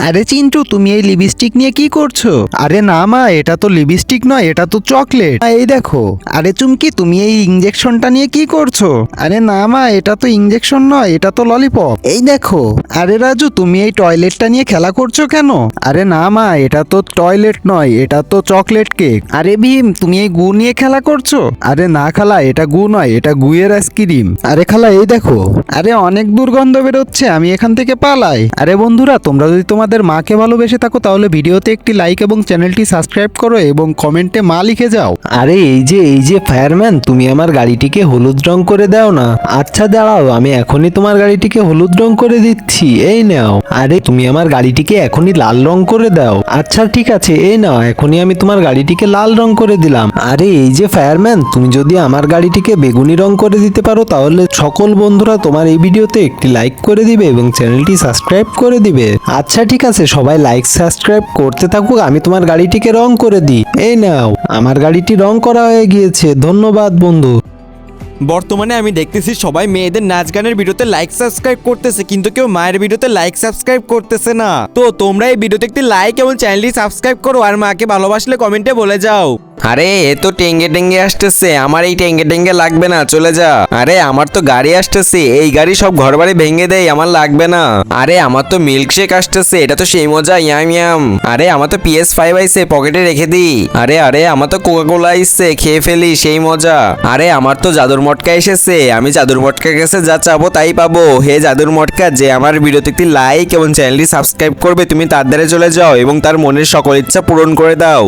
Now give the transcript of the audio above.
আরে চিন্টু, তুমি এই লিপস্টিক নিয়ে কি করছো? আরে না মা, এটা তো লিপস্টিক নয়, এটা তো চকলেট। এই দেখো। আরে চুমকি, তুমি এই ইঞ্জেকশনটা নিয়ে কি করছো? আরে না মা, এটা তো ইঞ্জেকশন নয়, এটা তো ললিপপ। এই দেখো। আরে রাজু, তুমি এই টয়লেটটা নিয়ে খেলা করছো কেন? আরে না মা, এটা তো টয়লেট নয়, এটা তো চকলেট কেক। আরে ভীম, তুমি এই গু নিয়ে খেলা করছো? আরে না খালা, এটা গু নয়, এটা গুয়ের আইসক্রিম। আরে খালা, এই দেখো। আরে অনেক দুর্গন্ধ বেরোচ্ছে, আমি এখান থেকে পালাই। আরে বন্ধুরা, তোমরা যদি তোমাদের মাকে ভালোবেসে থাকো তাহলে ভিডিওতে একটি লাইক এবং চ্যানেলটি সাবস্ক্রাইব করো এবং কমেন্টে মা লিখে যাও। আরে এই যে ফায়ারম্যান, তুমি আমার গাড়িটিকে হলুদ রং করে দাও না। আচ্ছা দাঁড়াও, আমি এখনই তোমার গাড়িটিকে হলুদ রং করে দিচ্ছি, এই নাও। আরে তুমি আমার গাড়িটিকে এখনই লাল রং করে দাও। আচ্ছা ঠিক আছে, এই নাও, এখনই আমি তোমার গাড়িটিকে লাল রং করে দিলাম। আরে এই যে ফায়ারম্যান, তুমি যদি আমার গাড়িটিকে বেগুনি রং করে দিতে পারো তাহলে সকল বন্ধুরা তোমার এই ভিডিওতে একটি লাইক করে দিবে এবং চ্যানেলটি সাবস্ক্রাইব করে দিবে। আচ্ছা ঠিক আছে, সবাই লাইক সাবস্ক্রাইব করতে থাকুক, আমি তোমার গাড়িটিকে রং করে দিই। এই নাও, আমার গাড়িটি রং করা হয়ে গিয়েছে। ধন্যবাদ বন্ধু। বর্তমানে আমি দেখতেছি সবাই মেয়েদের নাচ গানের ভিডিওতে লাইক সাবস্ক্রাইব করতেছে, কিন্তু কেউ মায়ের ভিডিওতে লাইক সাবস্ক্রাইব করতেছে না। তো তোমরা এই ভিডিওতে একটি লাইক এবং চ্যানেলটি সাবস্ক্রাইব করো আর মাকে ভালোবাসলে কমেন্টে বলে যাও। আরে এ তো টেঙ্গে টেঙ্গে আসতেছে, আমার এই টেঙ্গে টেঙ্গে লাগবে না, চলে যা। আরে আমার তো গাড়ি আসতেছে, এই গাড়ি সব ঘর বাড়ি ভেঙে দেয়, আমার লাগবে না। আরে আমার তো মিল্কশেক আসতেছে, এটা তো সেই মজা, ইয়াম ইয়াম। আরে আমার তো PS5 আইছে, পকেটে রেখে দিই। আরে আরে আমার তো কোকাকোলা আইছে, খেয়ে ফেলি, সেই মজা। আরে আমার তো জাদুর মটকা এসেছে, আমি জাদুর মটকার কাছে যা চাবো তাই পাবো। হে জাদুর মটকা, যে আমার ভিডিওতে একটি লাইক এবং চ্যানেলটি সাবস্ক্রাইব করবে, তুমি তার দ্বারে চলে যাও এবং তার মনের সকল ইচ্ছা পূরণ করে দাও।